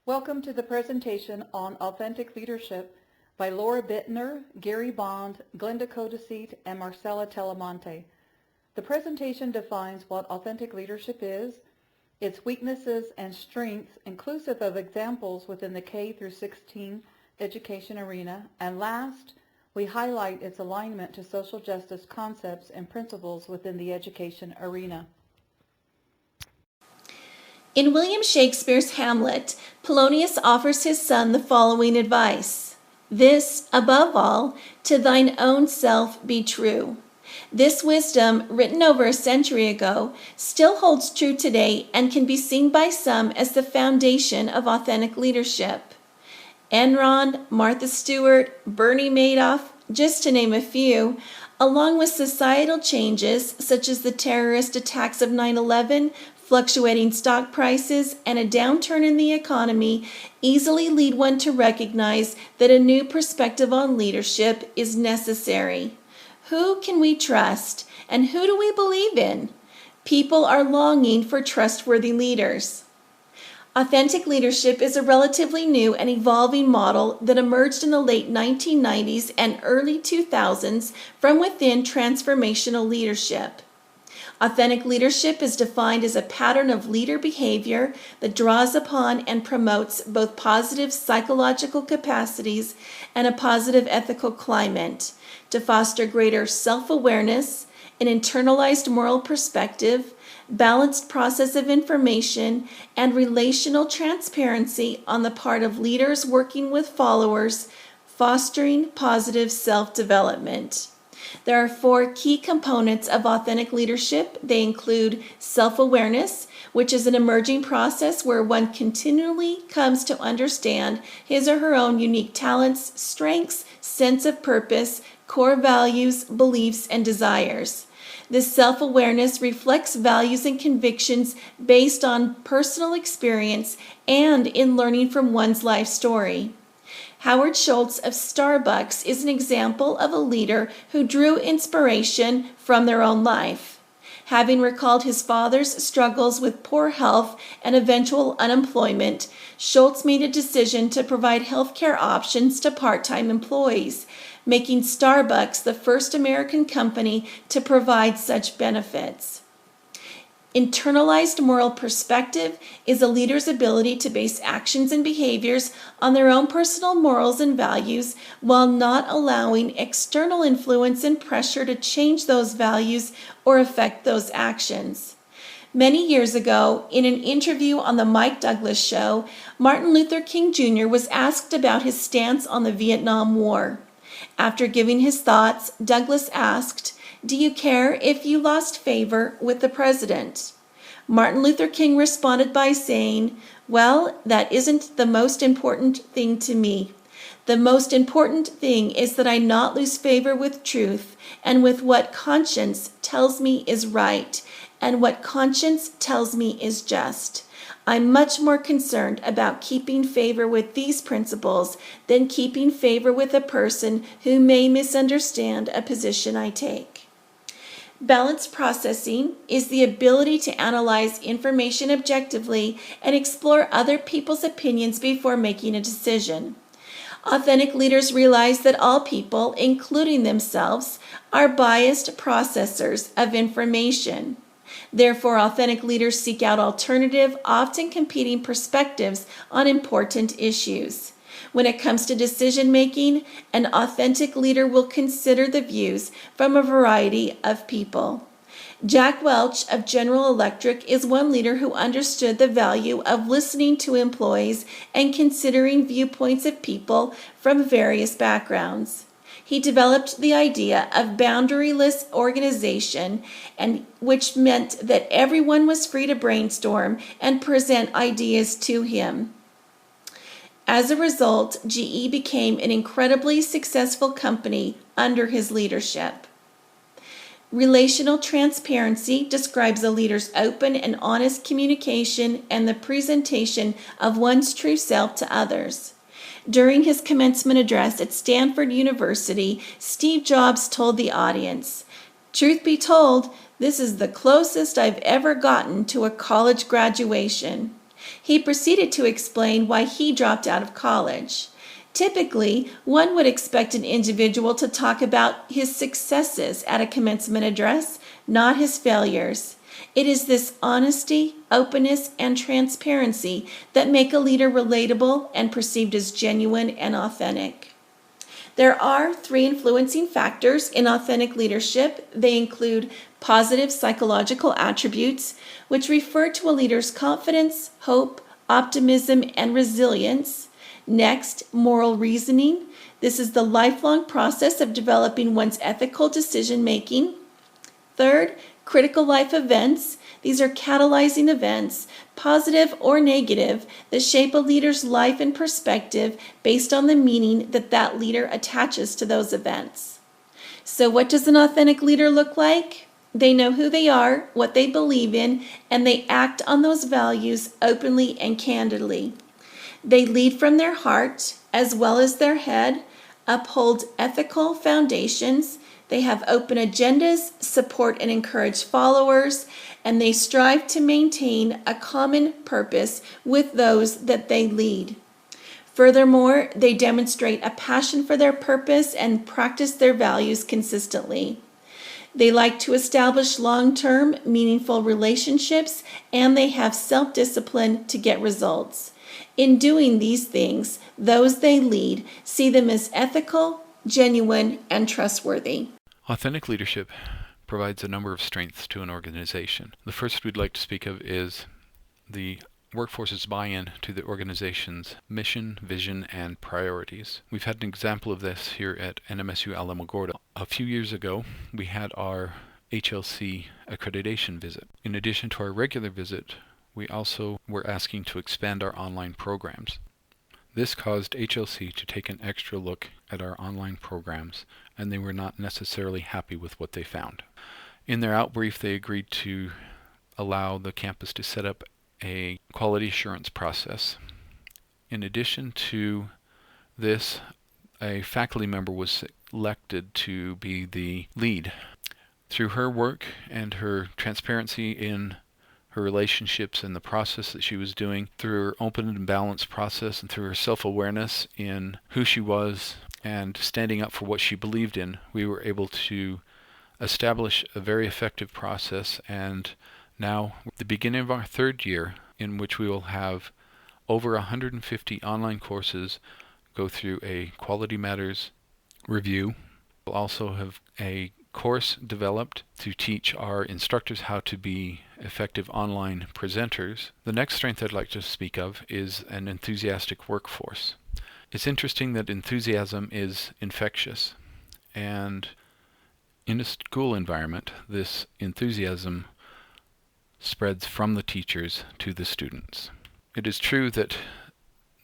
Welcome to the presentation on Authentic Leadership by Laura Bittner, Gary Bond, Glenda Codicete, and Marcela Telemonte. The presentation defines what authentic leadership is, its weaknesses and strengths, inclusive of examples within the K through 16 education arena, and last, we highlight its alignment to social justice concepts and principles within the education arena. In William Shakespeare's Hamlet, Polonius offers his son the following advice: "This, above all, to thine own self be true." This wisdom, written over a century ago, still holds true today and can be seen by some as the foundation of authentic leadership. Enron, Martha Stewart, Bernie Madoff, just to name a few, along with societal changes such as the terrorist attacks of 9/11, fluctuating stock prices, and a downturn in the economy, easily lead one to recognize that a new perspective on leadership is necessary. Who can we trust, and who do we believe in? People are longing for trustworthy leaders. Authentic leadership is a relatively new and evolving model that emerged in the late 1990s and early 2000s from within transformational leadership. Authentic leadership is defined as a pattern of leader behavior that draws upon and promotes both positive psychological capacities and a positive ethical climate to foster greater self-awareness, an internalized moral perspective, balanced process of information, and relational transparency on the part of leaders working with followers, fostering positive self-development. There are 4 key components of authentic leadership. They include self-awareness, which is an emerging process where one continually comes to understand his or her own unique talents, strengths, sense of purpose, core values, beliefs, and desires. This self-awareness reflects values and convictions based on personal experience and in learning from one's life story. Howard Schultz of Starbucks is an example of a leader who drew inspiration from their own life. Having recalled his father's struggles with poor health and eventual unemployment, Schultz made a decision to provide healthcare options to part-time employees, making Starbucks the first American company to provide such benefits. Internalized moral perspective is a leader's ability to base actions and behaviors on their own personal morals and values while not allowing external influence and pressure to change those values or affect those actions. Many years ago, in an interview on the Mike Douglas Show, Martin Luther King Jr. was asked about his stance on the Vietnam War. After giving his thoughts, Douglas asked, "Do you care if you lost favor with the president?" Martin Luther King responded by saying, "Well, that isn't the most important thing to me. The most important thing is that I not lose favor with truth and with what conscience tells me is right and what conscience tells me is just. I'm much more concerned about keeping favor with these principles than keeping favor with a person who may misunderstand a position I take." Balanced processing is the ability to analyze information objectively and explore other people's opinions before making a decision. Authentic leaders realize that all people, including themselves, are biased processors of information. Therefore, authentic leaders seek out alternative, often competing perspectives on important issues. When it comes to decision making, an authentic leader will consider the views from a variety of people. Jack Welch of General Electric is one leader who understood the value of listening to employees and considering viewpoints of people from various backgrounds. He developed the idea of boundaryless organization, which meant that everyone was free to brainstorm and present ideas to him. As a result, GE became an incredibly successful company under his leadership. Relational transparency describes a leader's open and honest communication and the presentation of one's true self to others. During his commencement address at Stanford University, Steve Jobs told the audience, "Truth be told, this is the closest I've ever gotten to a college graduation." He proceeded to explain why he dropped out of college. Typically, one would expect an individual to talk about his successes at a commencement address, not his failures. It is this honesty, openness, and transparency that make a leader relatable and perceived as genuine and authentic. There are 3 influencing factors in authentic leadership. They include positive psychological attributes, which refer to a leader's confidence, hope, optimism, and resilience. Next, moral reasoning. This is the lifelong process of developing one's ethical decision making. Third, critical life events. These are catalyzing events, positive or negative, that shape a leader's life and perspective based on the meaning that that leader attaches to those events. So what does an authentic leader look like? They know who they are, what they believe in, and they act on those values openly and candidly. They lead from their heart as well as their head, uphold ethical foundations. They have open agendas, support and encourage followers, and they strive to maintain a common purpose with those that they lead. Furthermore, they demonstrate a passion for their purpose and practice their values consistently. They like to establish long-term, meaningful relationships, and they have self-discipline to get results. In doing these things, those they lead see them as ethical, genuine, and trustworthy. Authentic leadership provides a number of strengths to an organization. The first we'd like to speak of is the workforce's buy-in to the organization's mission, vision, and priorities. We've had an example of this here at NMSU Alamogordo. A few years ago, we had our HLC accreditation visit. In addition to our regular visit, we also were asking to expand our online programs. This caused HLC to take an extra look at our online programs, and they were not necessarily happy with what they found. In their outbrief, they agreed to allow the campus to set up a quality assurance process. In addition to this, a faculty member was selected to be the lead. Through her work and her transparency in her relationships and the process that she was doing, through her open and balanced process, and through her self-awareness in who she was and standing up for what she believed in, we were able to establish a very effective process. And now, at the beginning of our 3rd year, in which we will have over 150 online courses go through a Quality Matters review. We'll also have a course developed to teach our instructors how to be effective online presenters. The next strength I'd like to speak of is an enthusiastic workforce. It's interesting that enthusiasm is infectious, and in a school environment, this enthusiasm spreads from the teachers to the students. It is true that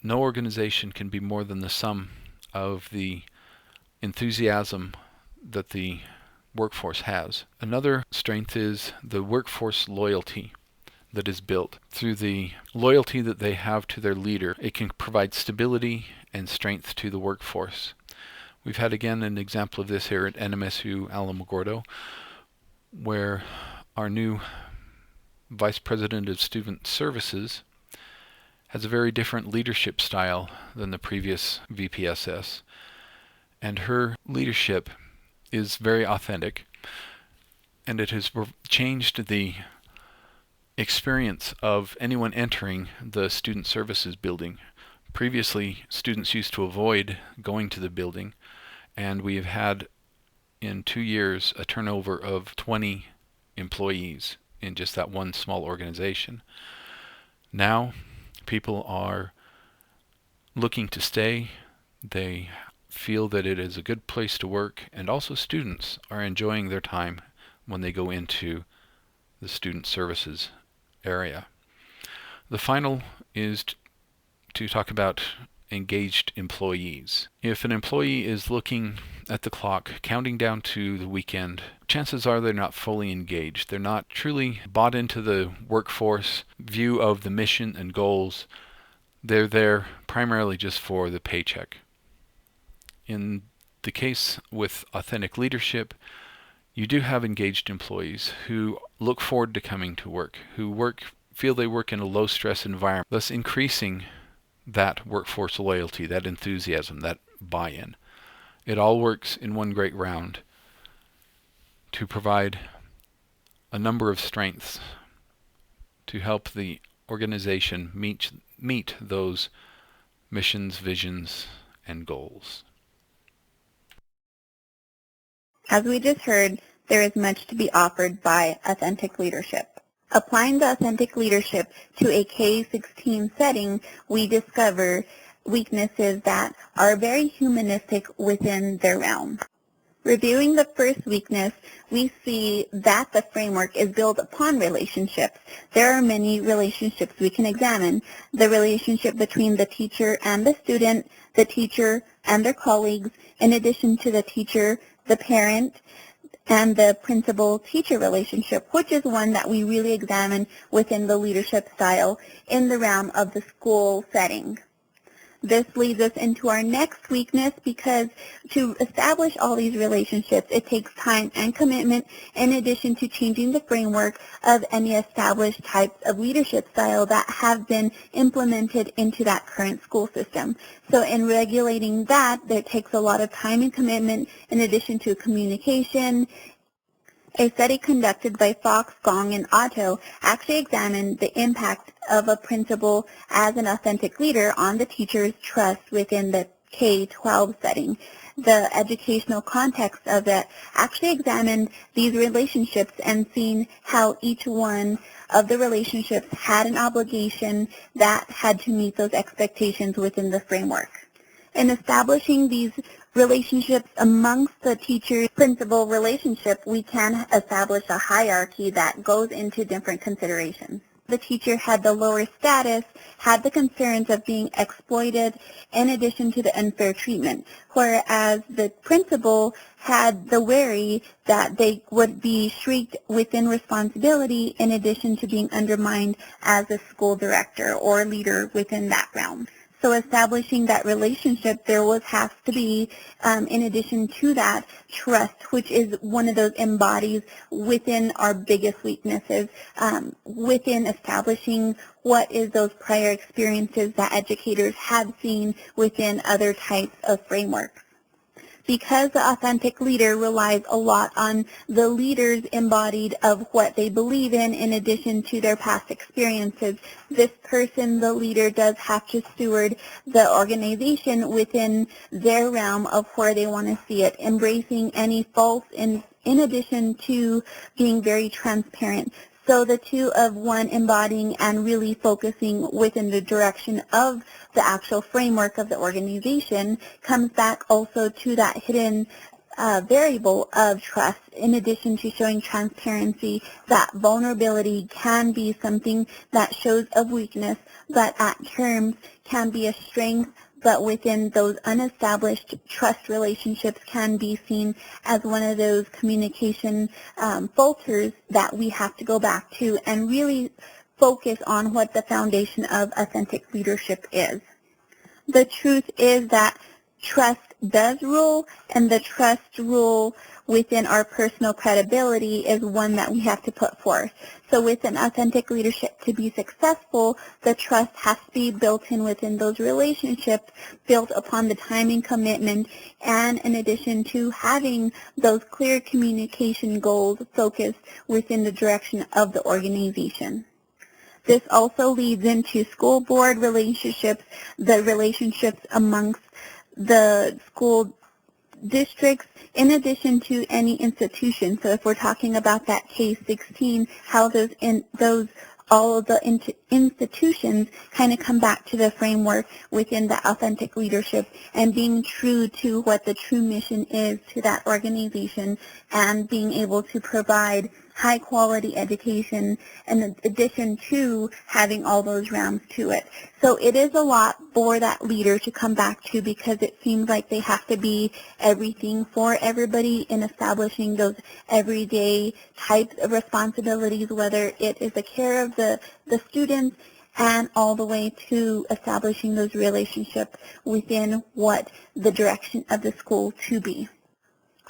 no organization can be more than the sum of the enthusiasm that the workforce has. Another strength is the workforce loyalty that is built. Through the loyalty that they have to their leader, it can provide stability and strength to the workforce. We've had again an example of this here at NMSU Alamogordo, where our new Vice President of Student Services has a very different leadership style than the previous VPSS, and her leadership is very authentic, and it has changed the experience of anyone entering the Student Services building. Previously, students used to avoid going to the building, and we have had in 2 years a turnover of 20 employees in just that one small organization. Now, people are looking to stay. They feel that it is a good place to work, and also students are enjoying their time when they go into the student services area. The final is to talk about engaged employees. If an employee is looking at the clock, counting down to the weekend, chances are they're not fully engaged. They're not truly bought into the workforce view of the mission and goals. They're there primarily just for the paycheck. In the case with authentic leadership, you do have engaged employees who look forward to coming to work, who work feel they work in a low-stress environment, thus increasing that workforce loyalty, that enthusiasm, that buy-in. It all works in one great round to provide a number of strengths to help the organization meet those missions, visions, and goals. As we just heard, there is much to be offered by authentic leadership. Applying the authentic leadership to a K-16 setting, we discover weaknesses that are very humanistic within their realm. Reviewing the first weakness, we see that the framework is built upon relationships. There are many relationships we can examine. The relationship between the teacher and the student, the teacher and their colleagues, in addition to the teacher, the parent, and the principal-teacher relationship, which is one that we really examine within the leadership style in the realm of the school setting. This leads us into our next weakness, because to establish all these relationships, it takes time and commitment, in addition to changing the framework of any established types of leadership style that have been implemented into that current school system. So in regulating that, there takes a lot of time and commitment, in addition to communication. A study conducted by Fox, Gong, and Otto actually examined the impact of a principal as an authentic leader on the teacher's trust within the K-12 setting. The educational context of it actually examined these relationships and seen how each one of the relationships had an obligation that had to meet those expectations within the framework. In establishing these relationships amongst the teacher-principal relationship, we can establish a hierarchy that goes into different considerations. The teacher had the lower status, had the concerns of being exploited, in addition to the unfair treatment, whereas the principal had the worry that they would be shrieked within responsibility, in addition to being undermined as a school director or leader within that realm. So establishing that relationship, there has to be, in addition to that, trust, which is one of those embodies within our biggest weaknesses, within establishing what is those prior experiences that educators have seen within other types of frameworks. Because the authentic leader relies a lot on the leaders embodied of what they believe in addition to their past experiences, this person, the leader, does have to steward the organization within their realm of where they want to see it, embracing any faults in addition to being very transparent. So the two of one embodying and really focusing within the direction of the actual framework of the organization comes back also to that hidden variable of trust, in addition to showing transparency. That vulnerability can be something that shows a weakness, but at terms can be a strength, but within those unestablished trust relationships can be seen as one of those communication falters that we have to go back to and really focus on what the foundation of authentic leadership is. The truth is that trust does rule, and the trust rule within our personal credibility is one that we have to put forth. So with an authentic leadership to be successful, the trust has to be built in within those relationships, built upon the time and commitment, and in addition to having those clear communication goals focused within the direction of the organization. This also leads into school board relationships, the relationships amongst the school districts, in addition to any institution. So if we're talking about that K-16, how all of the institutions kind of come back to the framework within the authentic leadership and being true to what the true mission is to that organization, and being able to provide high quality education in addition to having all those realms to it. So it is a lot for that leader to come back to, because it seems like they have to be everything for everybody in establishing those everyday types of responsibilities, whether it is the care of the students and all the way to establishing those relationships within what the direction of the school to be.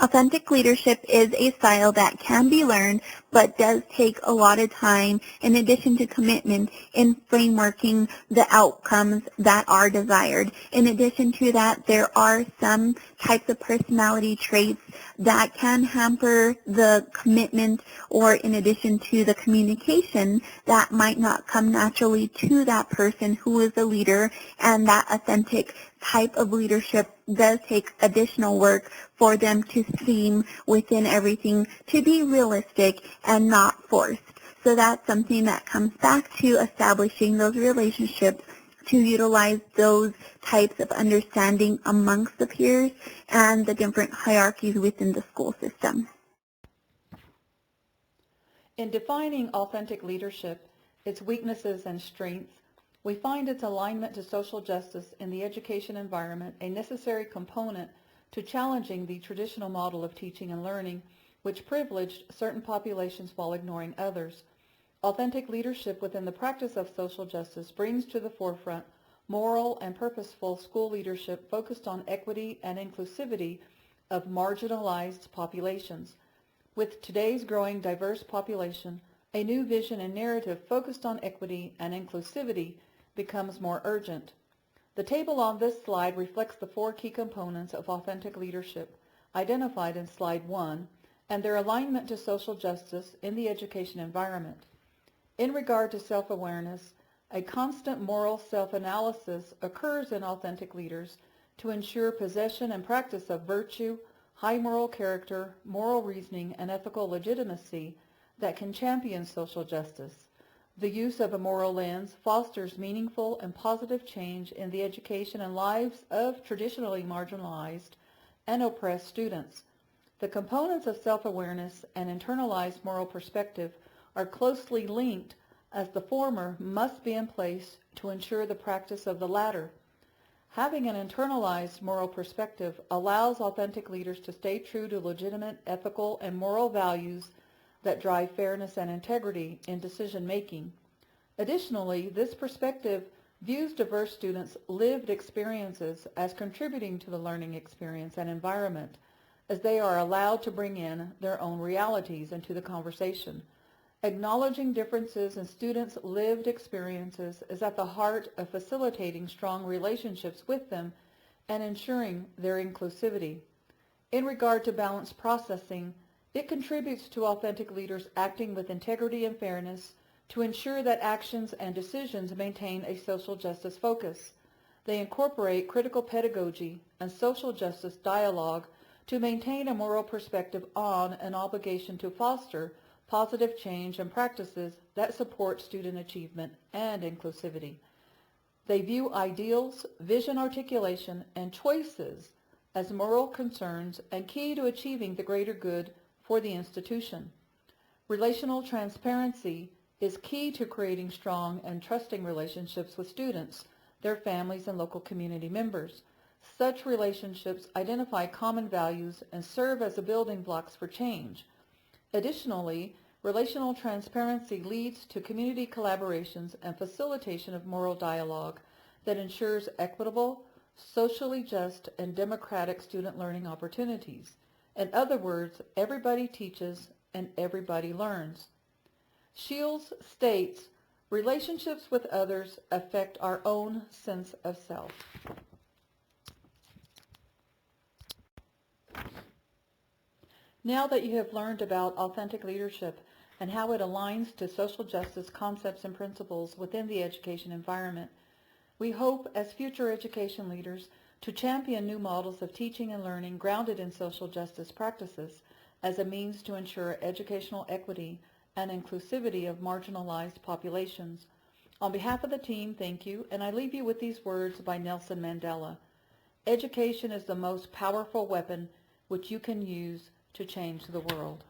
Authentic leadership is a style that can be learned, but does take a lot of time in addition to commitment in frameworking the outcomes that are desired. In addition to that, there are some types of personality traits that can hamper the commitment, or in addition to the communication that might not come naturally to that person who is a leader, and that authentic type of leadership does take additional work for them to seem within everything to be realistic and not forced. So that's something that comes back to establishing those relationships to utilize those types of understanding amongst the peers and the different hierarchies within the school system. In defining authentic leadership, its weaknesses and strengths, we find its alignment to social justice in the education environment a necessary component to challenging the traditional model of teaching and learning, which privileged certain populations while ignoring others. Authentic leadership within the practice of social justice brings to the forefront moral and purposeful school leadership focused on equity and inclusivity of marginalized populations. With today's growing diverse population, a new vision and narrative focused on equity and inclusivity becomes more urgent. The table on this slide reflects the 4 key components of authentic leadership identified in slide 1 and their alignment to social justice in the education environment. In regard to self-awareness, a constant moral self-analysis occurs in authentic leaders to ensure possession and practice of virtue, high moral character, moral reasoning, and ethical legitimacy that can champion social justice. The use of a moral lens fosters meaningful and positive change in the education and lives of traditionally marginalized and oppressed students. The components of self-awareness and internalized moral perspective are closely linked, as the former must be in place to ensure the practice of the latter. Having an internalized moral perspective allows authentic leaders to stay true to legitimate ethical and moral values that drive fairness and integrity in decision-making. Additionally, this perspective views diverse students' lived experiences as contributing to the learning experience and environment, as they are allowed to bring in their own realities into the conversation. Acknowledging differences in students' lived experiences is at the heart of facilitating strong relationships with them and ensuring their inclusivity. In regard to balanced processing, it contributes to authentic leaders acting with integrity and fairness to ensure that actions and decisions maintain a social justice focus. They incorporate critical pedagogy and social justice dialogue to maintain a moral perspective on an obligation to foster positive change and practices that support student achievement and inclusivity. They view ideals, vision articulation, and choices as moral concerns and key to achieving the greater good for the institution. Relational transparency is key to creating strong and trusting relationships with students, their families, and local community members. Such relationships identify common values and serve as the building blocks for change. Additionally, relational transparency leads to community collaborations and facilitation of moral dialogue that ensures equitable, socially just, and democratic student learning opportunities. In other words, everybody teaches and everybody learns. Shields states, relationships with others affect our own sense of self. Now that you have learned about authentic leadership and how it aligns to social justice concepts and principles within the education environment, we hope as future education leaders to champion new models of teaching and learning grounded in social justice practices as a means to ensure educational equity and inclusivity of marginalized populations. On behalf of the team, thank you, and I leave you with these words by Nelson Mandela. Education is the most powerful weapon which you can use to change the world.